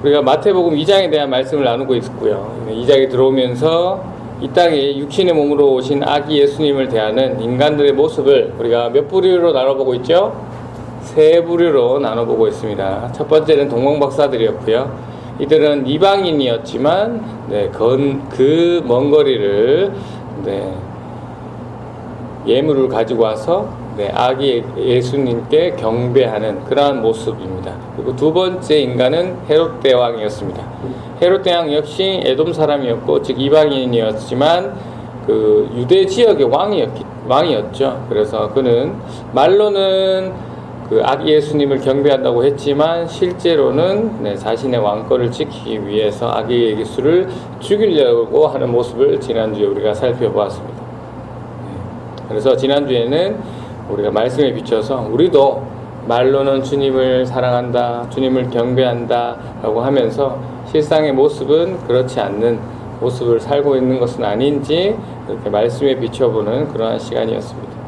우리가 마태복음 2장에 대한 말씀을 나누고 있고요. 2장에 들어오면서 이 땅에 육신의 몸으로 오신 아기 예수님을 대하는 인간들의 모습을 우리가 몇 부류로 나눠보고 있죠? 세 부류로 나눠보고 있습니다. 첫 번째는 동방박사들이었고요. 이들은 이방인이었지만 그 먼 거리를 예물을 가지고 와서 아기 예수님께 경배하는 그러한 모습입니다. 그리고 두 번째 인간은 헤롯 대왕이었습니다. 헤롯 대왕 역시 에돔 사람이었고, 즉 이방인이었지만 그 유대 지역의 왕이었죠. 그래서 그는 말로는 그 아기 예수님을 경배한다고 했지만 실제로는 자신의 왕권을 지키기 위해서 아기 예수를 죽이려고 하는 모습을 지난주에 우리가 살펴보았습니다. 그래서 지난주에는 우리가 말씀에 비춰서 우리도 말로는 주님을 사랑한다, 주님을 경배한다 라고 하면서 실상의 모습은 그렇지 않는 모습을 살고 있는 것은 아닌지 이렇게 말씀에 비춰보는 그러한 시간이었습니다.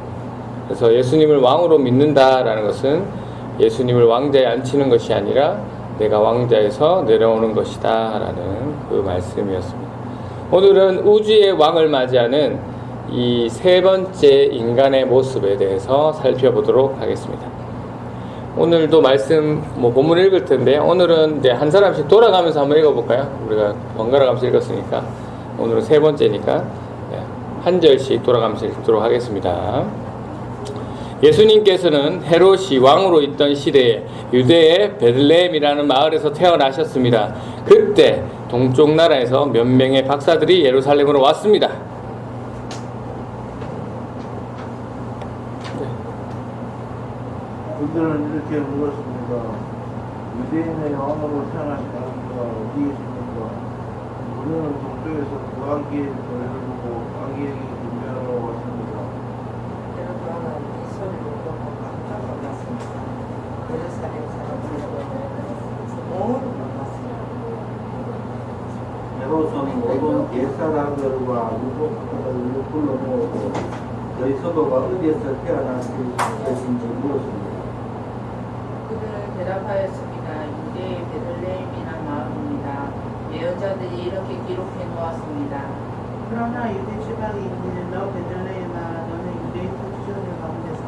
그래서 예수님을 왕으로 믿는다라는 것은 예수님을 왕자에 앉히는 것이 아니라 내가 왕자에서 내려오는 것이다 라는 그 말씀이었습니다. 오늘은 우주의 왕을 맞이하는 이 세 번째 인간의 모습에 대해서 살펴보도록 하겠습니다. 오늘도 말씀 본문 읽을 텐데 오늘은 이제 한 사람씩 돌아가면서 한번 읽어볼까요? 우리가 번갈아 가면서 읽었으니까 오늘은 세 번째니까 한 절씩 돌아가면서 읽도록 하겠습니다. 예수님께서는 헤롯이 왕으로 있던 시대에 유대의 베들레헴이라는 마을에서 태어나셨습니다. 그때 동쪽 나라에서 몇 명의 박사들이 예루살렘으로 왔습니다. 그들은 이렇게 물었습니다. 유대인의 왕으로 태어나신 아기가 어디 있습니까? 우리는 동쪽에서 그 아기의 별을 보고 아기에게 준비하러 왔습니다. 헤롯 왕은 이 소리를 듣고 깜짝 놀랐습니다. 예루살렘 사람들은 온 놀랐습니다. 헤롯은 모든 옛사람들과 유복들을 불러 모으고 너희 서도가 어디에서 태어난 것인지 물었습니다. 그들은 대답하였습니다. 유대의 베들레헴이란 마을입니다. 예언자들이 이렇게 기록해 놓았습니다. 그러나 유대 지방에 있는 너 베들레헴아, 너는 유대인 통치자들 가운데서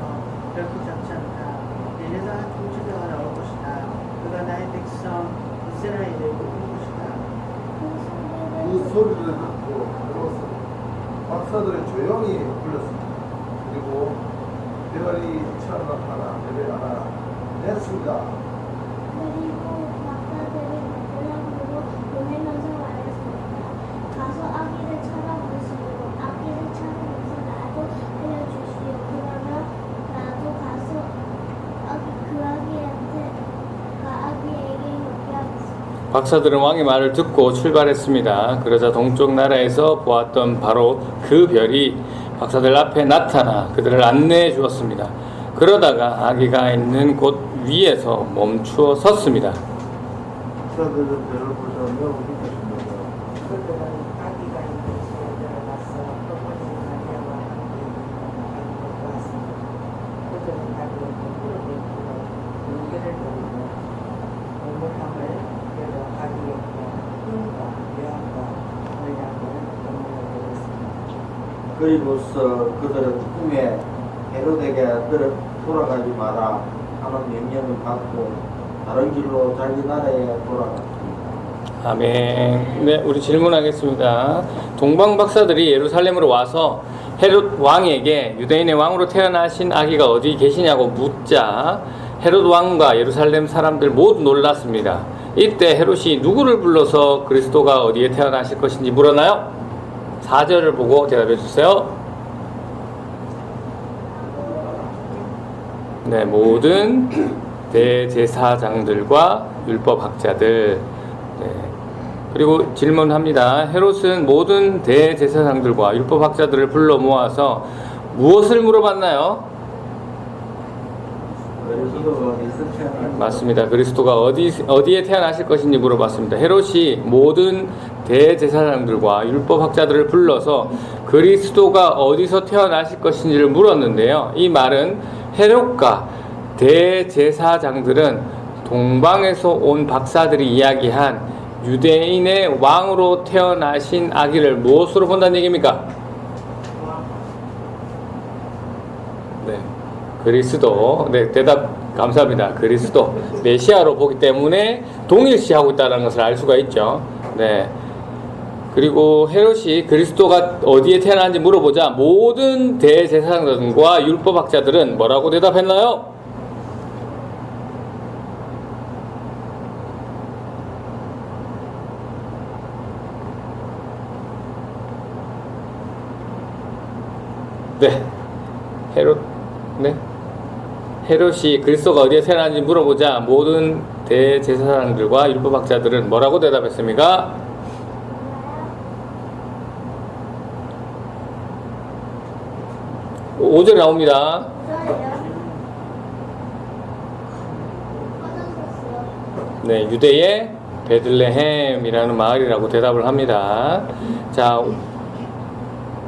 결코 작지 않다. 내게서 한 통치자가 나올 것이다. 그가 나의 백성 이스라엘을 이끌 것이다. 그 소리를 듣고 헤롯은 박사들을 조용히 불렀습니다. 그리고 대가리 차나타나 베레아나 냈습니다. 그리고 박사들이 베들레헴으로 보내면서 말했습니다. 가서 아기를 찾아보시고 아기를 찾아내서 나도 알려주시오. 그러면 나도 가서 아기에게 얘기하겠습니다. 박사들은 왕의 말을 듣고 출발했습니다. 그러자 동쪽 나라에서 보았던 바로 그 별이 박사들 앞에 나타나 그들을 안내해 주었습니다. 그러다가 아기가 있는 곳 위에서 멈추어 섰습니다. 박사들은 별을 보자 매우 기쁘십니다. 그들은 아기가 있는 집에 들어가서 어머니 마리아와 함께 아기를 보았습니다. 그들은 아기를 무릎에 꿇어 눈길을 돌리고 우물함을 열어 아기에게 흠과 묘함과 물량을 건네드렸습니다. 그리고서 그들은 꿈에 헤롯에게 돌아가지 마라 하는 명령을 받고 다른 길로 자기 나라에 돌아갔습니다. 아멘. 네, 우리 질문하겠습니다. 동방 박사들이 예루살렘으로 와서 헤롯 왕에게 유대인의 왕으로 태어나신 아기가 어디 계시냐고 묻자 헤롯 왕과 예루살렘 사람들 모두 놀랐습니다. 이때 헤롯이 누구를 불러서 그리스도가 어디에 태어나실 것인지 물었나요? 4절을 보고 대답해 주세요. 네, 모든 대제사장들과 율법학자들. 네. 그리고 질문합니다. 헤롯은 모든 대제사장들과 율법학자들을 불러 모아서 무엇을 물어봤나요? 맞습니다. 그리스도가 어디에 태어나실 것인지 물어봤습니다. 헤롯이 모든 대제사장들과 율법학자들을 불러서 그리스도가 어디서 태어나실 것인지를 물었는데요. 이 말은 헤롯과 대제사장들은 동방에서 온 박사들이 이야기한 유대인의 왕으로 태어나신 아기를 무엇으로 본다는 얘기입니까? 네, 그리스도. 네, 대답 감사합니다. 그리스도, 메시아로 보기 때문에 동일시하고 있다는 것을 알 수가 있죠. 네. 그리고 헤롯이 그리스도가 어디에 태어났는지 물어보자 모든 대제사장들과 율법학자들은 뭐라고 대답했나요? 네, 헤롯이 그리스도가 어디에 태어났는지 물어보자 모든 대제사장들과 율법학자들은 뭐라고 대답했습니까? 5절에 나옵니다. 네, 유대의 베들레헴이라는 마을이라고 대답을 합니다. 자,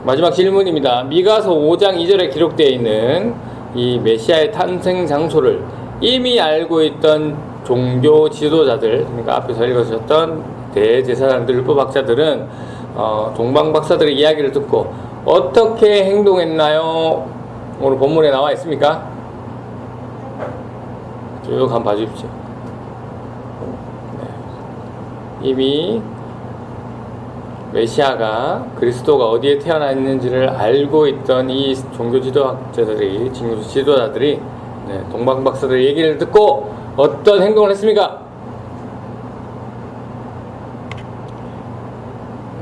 마지막 질문입니다. 미가서 5장 2절에 기록되어 있는 이 메시아의 탄생 장소를 이미 알고 있던 종교 지도자들, 그러니까 앞에서 읽으셨던 대제사장들, 율법학자들은 동방 박사들의 이야기를 듣고 어떻게 행동했나요? 오늘 본문에 나와 있습니까? 쭉 한번 봐주십시오. 네. 이미 메시아가 그리스도가 어디에 태어나 있는지를 알고 있던 이 종교 지도자들이 네, 동방 박사들의 얘기를 듣고 어떤 행동을 했습니까?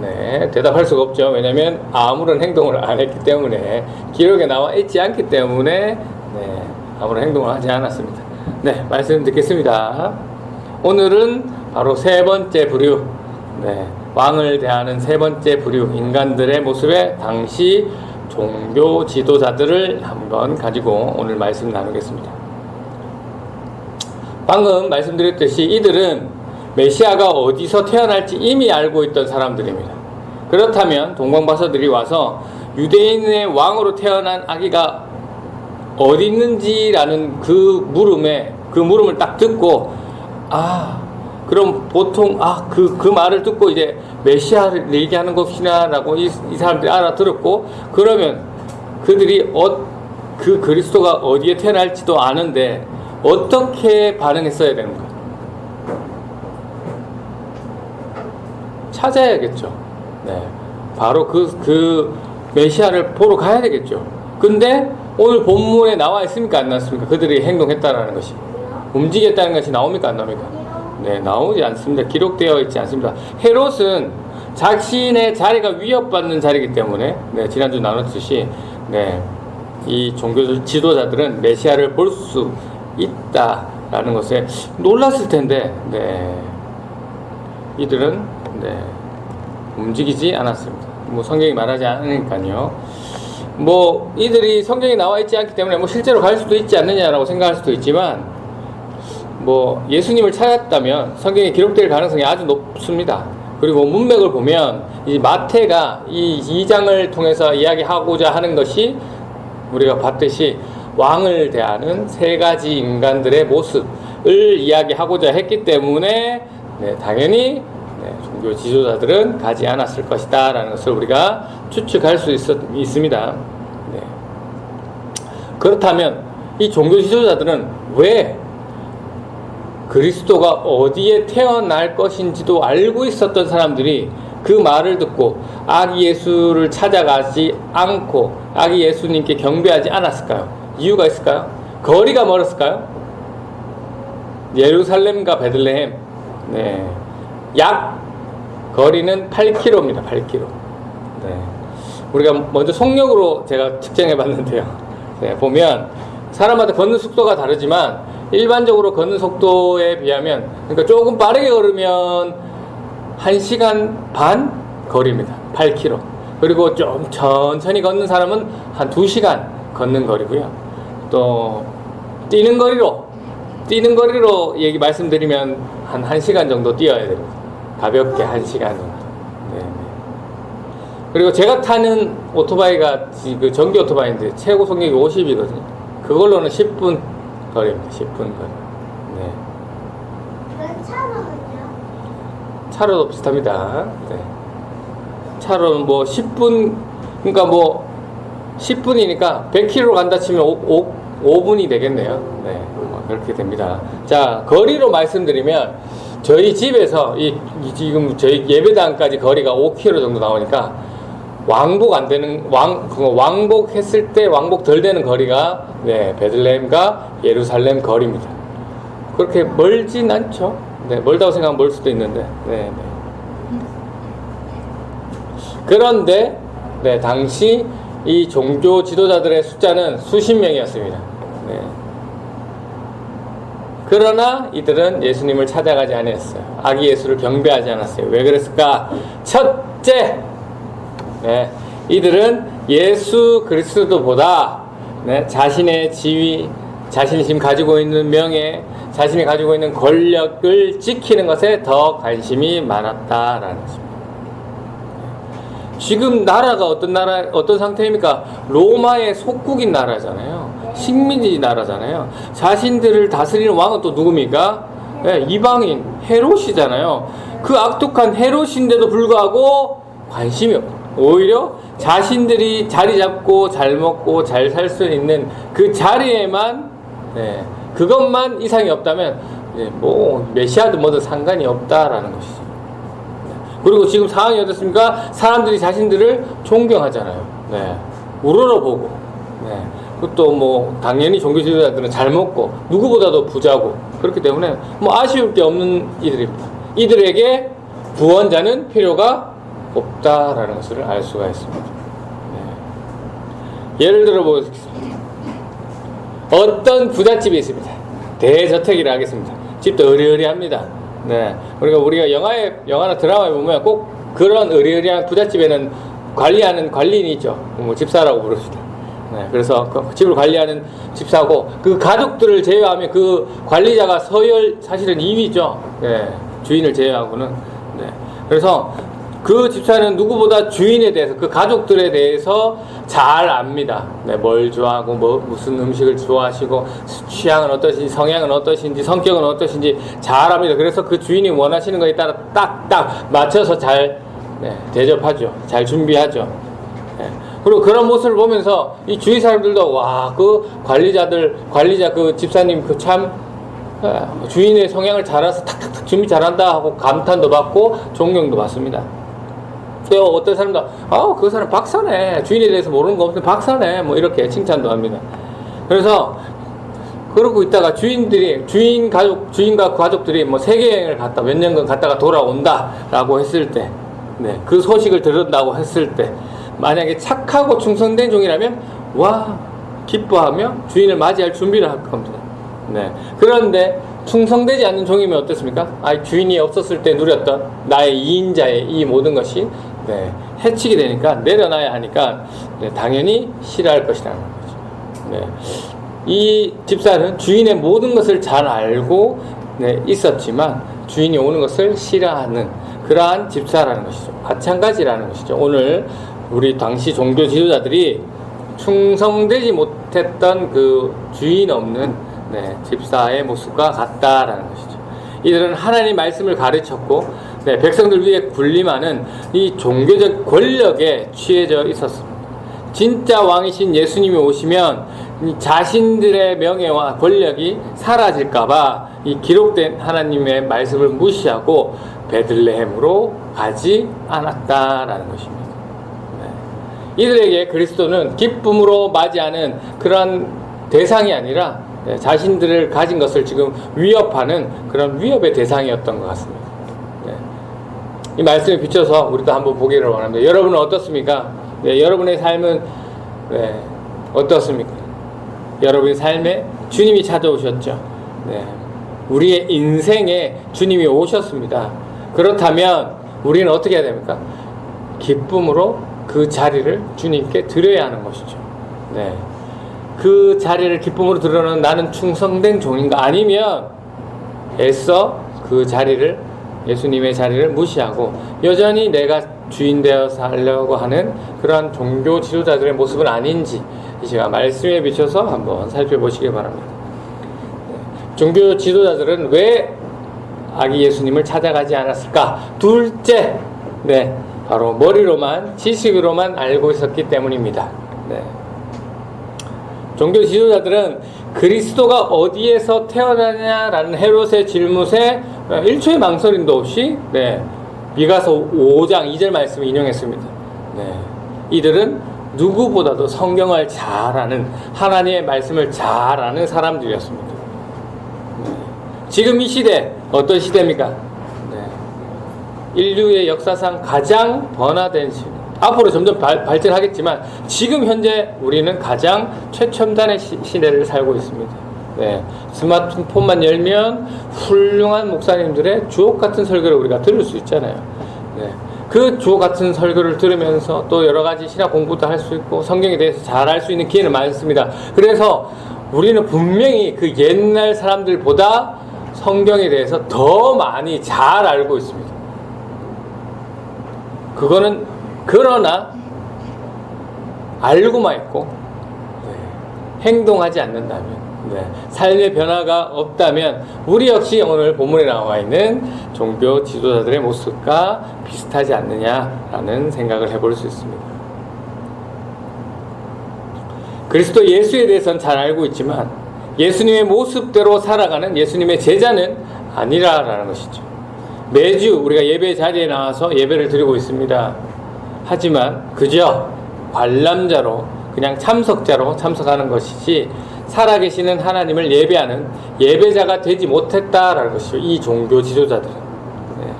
네, 대답할 수가 없죠. 왜냐하면 아무런 행동을 안 했기 때문에, 기록에 나와 있지 않기 때문에 네, 아무런 행동을 하지 않았습니다. 네, 말씀 듣겠습니다. 오늘은 바로 세 번째 부류, 네, 왕을 대하는 세 번째 부류, 인간들의 모습에 당시 종교 지도자들을 한번 가지고 오늘 말씀 나누겠습니다. 방금 말씀드렸듯이 이들은 메시아가 어디서 태어날지 이미 알고 있던 사람들입니다. 그렇다면 동방박사들이 와서 유대인의 왕으로 태어난 아기가 어디 있는지라는 그 물음을 딱 듣고, 그럼 보통 그 말을 듣고 이제 메시아를 얘기하는 것이나라고 이 사람들이 알아들었고, 그러면 그들이 그 그리스도가 어디에 태어날지도 아는데 어떻게 반응했어야 되는 거예요? 찾아야겠죠. 네, 바로 그 메시아를 보러 가야 되겠죠. 근데 오늘 본문에 나와 있습니까? 안 나왔습니까? 그들이 행동했다라는 것이, 움직였다는 것이 나옵니까? 안 나옵니까? 네, 나오지 않습니다. 기록되어 있지 않습니다. 헤롯은 자신의 자리가 위협받는 자리이기 때문에, 네, 지난주 나눴듯이, 네, 이 종교 지도자들은 메시아를 볼 수 있다라는 것에 놀랐을 텐데, 네, 이들은 네, 움직이지 않았습니다. 뭐 성경이 말하지 않으니까요. 뭐 이들이 성경에 나와 있지 않기 때문에 뭐 실제로 갈 수도 있지 않느냐라고 생각할 수도 있지만, 뭐 예수님을 찾았다면 성경에 기록될 가능성이 아주 높습니다. 그리고 문맥을 보면 이 마태가 이 2장을 통해서 이야기하고자 하는 것이 우리가 봤듯이 왕을 대하는 세 가지 인간들의 모습을 이야기하고자 했기 때문에, 네, 당연히 네, 종교 지도자들은 가지 않았을 것이다 라는 것을 우리가 추측할 수 있습니다. 네. 그렇다면 이 종교 지도자들은 왜 그리스도가 어디에 태어날 것인지도 알고 있었던 사람들이 그 말을 듣고 아기 예수를 찾아가지 않고 아기 예수님께 경배하지 않았을까요? 이유가 있을까요? 거리가 멀었을까요? 예루살렘과 베들레헴, 네, 약 거리는 8km입니다. 8km. 네. 우리가 먼저 속력으로 제가 측정해 봤는데요. 네, 보면 사람마다 걷는 속도가 다르지만 일반적으로 걷는 속도에 비하면, 그러니까 조금 빠르게 걸으면 1시간 반 거리입니다. 8km. 그리고 좀 천천히 걷는 사람은 한 2시간 걷는 거리고요. 또 뛰는 거리로 말씀드리면 한 1시간 정도 뛰어야 됩니다. 가볍게 1시간 정도. 네. 그리고 제가 타는 오토바이가 그 전기 오토바이인데 최고 속력이 50이거든요. 그걸로는 10분 거리입니다. 10분 거리. 네. 차로도 비슷합니다. 네. 차로는 뭐 10분, 그러니까 뭐 10분이니까 100km 간다 치면 5분이 되겠네요. 네, 뭐 그렇게 됩니다. 자, 거리로 말씀드리면 저희 집에서 지금 저희 예배당까지 거리가 5km 정도 나오니까 왕복 안 되는 왕복했을 때 왕복 덜 되는 거리가 네, 베들레헴과 예루살렘 거리입니다. 그렇게 멀진 않죠. 네, 멀다고 생각하면 멀 수도 있는데. 네, 네. 그런데 네, 당시 이 종교 지도자들의 숫자는 수십 명이었습니다. 네. 그러나 이들은 예수님을 찾아가지 않았어요. 아기 예수를 경배하지 않았어요. 왜 그랬을까? 첫째, 네, 이들은 예수 그리스도보다 네, 자신의 지위, 자신이 지금 가지고 있는 명예, 자신이 가지고 있는 권력을 지키는 것에 더 관심이 많았다라는 것입니다. 지금 나라가 어떤 상태입니까? 로마의 속국인 나라잖아요. 식민지 나라잖아요. 자신들을 다스리는 왕은 또 누굽니까? 네, 이방인 헤롯이잖아요. 그 악독한 헤롯인데도 불구하고 관심이 없어요. 오히려 자신들이 자리 잡고 잘 먹고 잘 살 수 있는 그 자리에만 네, 그것만 이상이 없다면 네, 뭐 메시아든 뭐든 상관이 없다라는 것이죠. 그리고 지금 상황이 어떻습니까? 사람들이 자신들을 존경하잖아요. 네, 우러러보고 네, 그것도 뭐 당연히 종교 지도자들은 잘 먹고 누구보다도 부자고 그렇기 때문에 뭐 아쉬울 게 없는 이들입니다. 이들에게 구원자는 필요가 없다라는 것을 알 수가 있습니다. 네. 예를 들어 보겠습니다. 어떤 부잣집이 있습니다. 대저택이라 하겠습니다. 집도 으리으리합니다. 네. 우리가 영화나 드라마에 보면 꼭 그런 으리으리한 부잣집에는 관리하는 관리인이 있죠. 뭐 집사라고 부릅시다. 네. 그래서 그 집을 관리하는 집사고 그 가족들을 제외하면 그 관리자가 사실은 2위죠. 네. 주인을 제외하고는. 네. 그래서 그 집사는 누구보다 주인에 대해서 그 가족들에 대해서 잘 압니다. 네, 뭘 좋아하고 무슨 음식을 좋아하시고 취향은 어떠신지 성향은 어떠신지 성격은 어떠신지 잘 압니다. 그래서 그 주인이 원하시는 것에 따라 딱딱 맞춰서 잘 네, 대접하죠. 잘 준비하죠. 네. 그리고 그런 모습을 보면서 이 주위 사람들도 와, 그 관리자 그 집사님 그 참 주인의 성향을 잘 알아서 탁탁탁 준비 잘한다 하고 감탄도 받고 존경도 받습니다. 또 어떤 사람도 그 사람 박사네, 주인에 대해서 모르는 거 없으면 박사네, 뭐 이렇게 칭찬도 합니다. 그래서 그러고 있다가 주인과 가족들이 뭐 세계여행을 갔다 몇 년간 갔다가 돌아온다라고 했을 때, 네, 그 소식을 들은다고 했을 때 만약에 착하고 충성된 종이라면 와 기뻐하며 주인을 맞이할 준비를 할 겁니다. 네. 그런데 충성되지 않는 종이면 어떻습니까? 주인이 없었을 때 누렸던 나의 2인자의 이 모든 것이 네, 해치게 되니까 내려놔야 하니까 네, 당연히 싫어할 것이라는 거죠. 네. 이 집사는 주인의 모든 것을 잘 알고 네, 있었지만 주인이 오는 것을 싫어하는 그러한 집사라는 것이죠. 마찬가지라는 것이죠. 오늘 우리 당시 종교 지도자들이 충성되지 못했던 그 주인 없는 네, 집사의 모습과 같다라는 것이죠. 이들은 하나님 말씀을 가르쳤고 네, 백성들 위에 군림하는 이 종교적 권력에 취해져 있었습니다. 진짜 왕이신 예수님이 오시면 이 자신들의 명예와 권력이 사라질까봐 이 기록된 하나님의 말씀을 무시하고 베들레헴으로 가지 않았다라는 것입니다. 네. 이들에게 그리스도는 기쁨으로 맞이하는 그런 대상이 아니라 네, 자신들을 가진 것을 지금 위협하는 그런 위협의 대상이었던 것 같습니다. 네. 이 말씀에 비춰서 우리도 한번 보기를 원합니다. 여러분은 어떻습니까? 네, 여러분의 삶은 네, 어떻습니까? 여러분의 삶에 주님이 찾아오셨죠. 네. 우리의 인생에 주님이 오셨습니다. 그렇다면 우리는 어떻게 해야 됩니까? 기쁨으로 그 자리를 주님께 드려야 하는 것이죠. 네. 그 자리를 기쁨으로 드러내는 나는 충성된 종인가? 아니면 애써 그 자리를 예수님의 자리를 무시하고 여전히 내가 주인 되어 살려고 하는 그러한 종교 지도자들의 모습은 아닌지 이 시간 말씀에 비춰서 한번 살펴보시기 바랍니다. 종교 지도자들은 왜 아기 예수님을 찾아가지 않았을까? 둘째, 네, 바로 머리로만, 지식으로만 알고 있었기 때문입니다. 네. 종교 지도자들은 그리스도가 어디에서 태어나냐라는 헤롯의 질문에 1초의 망설임도 없이, 네, 미가서 5장 2절 말씀을 인용했습니다. 네. 이들은 누구보다도 성경을 잘 아는, 하나님의 말씀을 잘 아는 사람들이었습니다. 네. 지금 이 시대, 어떤 시대입니까? 네. 인류의 역사상 가장 번화된 시대. 앞으로 점점 발전하겠지만 지금 현재 우리는 가장 최첨단의 시대를 살고 있습니다. 네. 스마트폰만 열면 훌륭한 목사님들의 주옥 같은 설교를 우리가 들을 수 있잖아요. 네. 그 주옥 같은 설교를 들으면서 또 여러 가지 신학 공부도 할 수 있고 성경에 대해서 잘 알 수 있는 기회는 많습니다. 그래서 우리는 분명히 그 옛날 사람들보다 성경에 대해서 더 많이 잘 알고 있습니다. 그러나 알고만 있고, 네, 행동하지 않는다면, 네, 삶의 변화가 없다면 우리 역시 오늘 본문에 나와 있는 종교 지도자들의 모습과 비슷하지 않느냐라는 생각을 해볼 수 있습니다. 그리스도 예수에 대해서는 잘 알고 있지만 예수님의 모습대로 살아가는 예수님의 제자는 아니라라는 것이죠. 매주 우리가 예배 자리에 나와서 예배를 드리고 있습니다. 하지만 그저 관람자로, 그냥 참석자로 참석하는 것이지 살아계시는 하나님을 예배하는 예배자가 되지 못했다라는 것이죠. 이 종교 지도자들은. 네.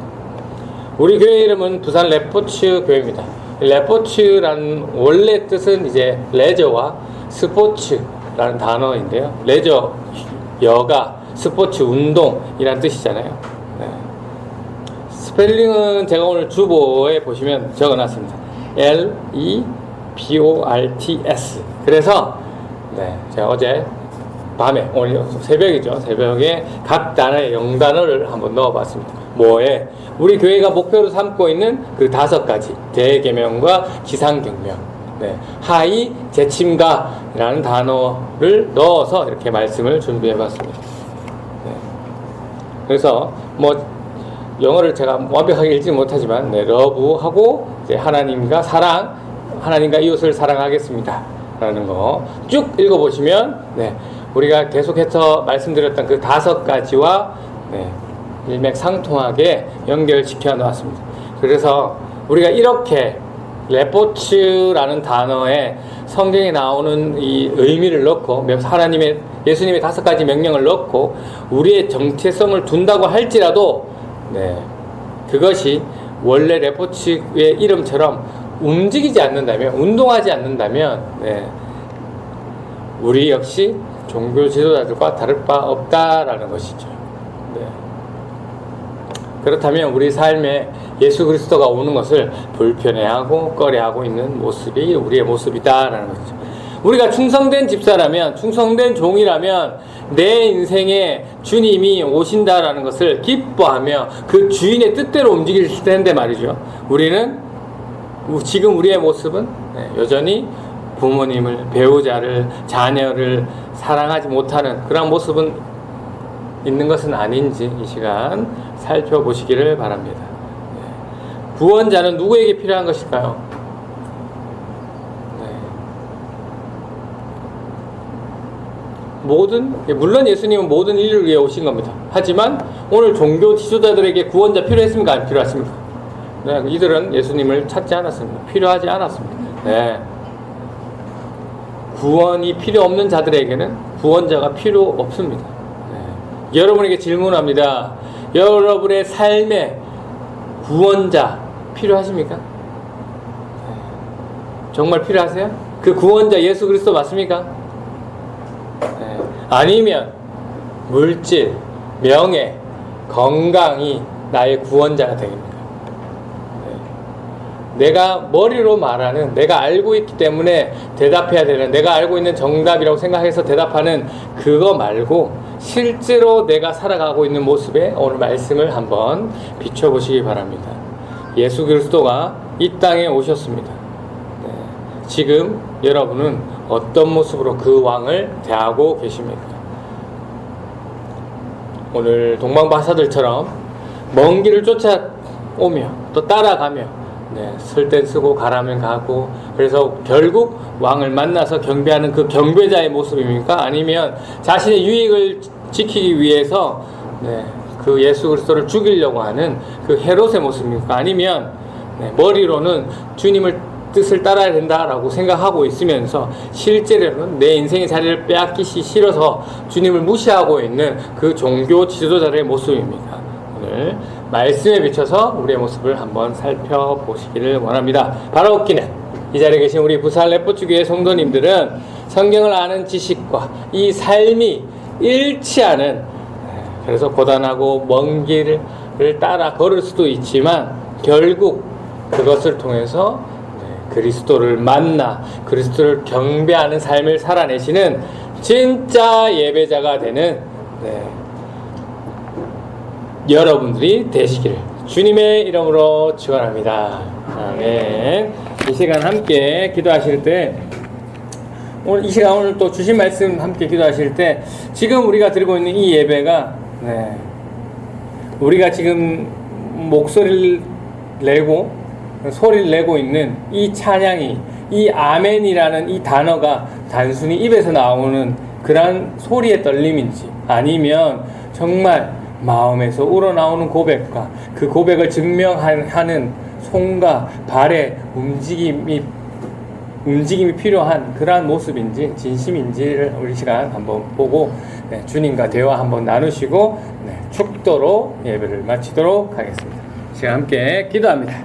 우리 교회 이름은 부산 레포츠 교회입니다. 레포츠라는 원래 뜻은 이제 레저와 스포츠라는 단어인데요. 레저, 여가, 스포츠, 운동이라는 뜻이잖아요. 네. 스펠링은 제가 오늘 주보에 보시면 적어놨습니다. L-E-P-O-R-T-S. 그래서 네, 제가 어제 밤에, 오늘 새벽이죠. 새벽에 각 단어의 영단어를 한번 넣어봤습니다. 뭐에 우리 교회가 목표로 삼고 있는 그 5가지 대계명과 기상경명, 네, 하이 재침가라는 단어를 넣어서 이렇게 말씀을 준비해봤습니다. 네. 그래서 뭐 영어를 제가 완벽하게 읽지 못하지만, 네, 러브하고 이제 하나님과 사랑, 하나님과 이웃을 사랑하겠습니다 라는 거 쭉 읽어보시면, 네, 우리가 계속해서 말씀드렸던 그 5가지와 네, 일맥상통하게 연결시켜 놓았습니다. 그래서 우리가 이렇게 레포츠라는 단어에 성경에 나오는 이 의미를 넣고 하나님의, 예수님의 5가지 명령을 넣고 우리의 정체성을 둔다고 할지라도, 네, 그것이 원래 레포츠의 이름처럼 움직이지 않는다면, 운동하지 않는다면, 네, 우리 역시 종교 지도자들과 다를 바 없다라는 것이죠. 네. 그렇다면 우리 삶에 예수 그리스도가 오는 것을 불편해하고 꺼려하고 있는 모습이 우리의 모습이다라는 것이죠. 우리가 충성된 집사라면, 충성된 종이라면 내 인생에 주님이 오신다라는 것을 기뻐하며 그 주인의 뜻대로 움직일 텐데 말이죠. 우리는 지금 우리의 모습은 여전히 부모님을, 배우자를, 자녀를 사랑하지 못하는 그런 모습은 있는 것은 아닌지 이 시간 살펴보시기를 바랍니다. 구원자는 누구에게 필요한 것일까요? 물론 예수님은 모든 인류를 위해 오신 겁니다. 하지만 오늘 종교 지도자들에게 구원자 필요했습니까? 안 필요했습니까? 네, 이들은 예수님을 찾지 않았습니다. 필요하지 않았습니다. 네. 구원이 필요 없는 자들에게는 구원자가 필요 없습니다. 네. 여러분에게 질문합니다. 여러분의 삶에 구원자 필요하십니까? 네. 정말 필요하세요? 그 구원자 예수 그리스도 맞습니까? 네. 아니면 물질, 명예, 건강이 나의 구원자가 되겠습니까? 내가 머리로 말하는, 내가 알고 있기 때문에 대답해야 되는, 내가 알고 있는 정답이라고 생각해서 대답하는 그거 말고 실제로 내가 살아가고 있는 모습에 오늘 말씀을 한번 비춰보시기 바랍니다. 예수 그리스도가 이 땅에 오셨습니다. 네. 지금 여러분은 어떤 모습으로 그 왕을 대하고 계십니까? 오늘 동방박사들처럼 먼 길을 쫓아오며 또 따라가며 쓸 땐 쓰고 가라면 가고, 그래서 결국 왕을 만나서 경배하는 그 경배자의 모습입니까? 아니면 자신의 유익을 지키기 위해서 그 예수 그리스도를 죽이려고 하는 그 헤롯의 모습입니까? 아니면 머리로는 주님을 뜻을 따라야 된다라고 생각하고 있으면서 실제로는 내 인생의 자리를 빼앗기시 싫어서 주님을 무시하고 있는 그 종교 지도자들의 모습입니까? 오늘 말씀에 비춰서 우리의 모습을 한번 살펴보시기를 원합니다. 바라옵기는 이 자리에 계신 우리 부산 레포츠교회 성도님들은 성경을 아는 지식과 이 삶이 일치하는, 그래서 고단하고 먼 길을 따라 걸을 수도 있지만 결국 그것을 통해서 그리스도를 만나 그리스도를 경배하는 삶을 살아내시는 진짜 예배자가 되는 여러분들이 되시기를 주님의 이름으로 축원합니다. 아멘. 이 시간 함께 기도하실 때, 오늘 이 시간 오늘 또 주신 말씀 함께 기도하실 때, 지금 우리가 드리고 있는 이 예배가 우리가 지금 목소리를 내고 소리를 내고 있는 이 찬양이, 이 아멘이라는 이 단어가 단순히 입에서 나오는 그런 소리의 떨림인지, 아니면 정말 마음에서 우러나오는 고백과 그 고백을 증명하는 손과 발의 움직임이 필요한 그러한 모습인지 진심인지를 우리 시간 한번 보고 주님과 대화 한번 나누시고 축도로 예배를 마치도록 하겠습니다. 시간 함께 기도합니다.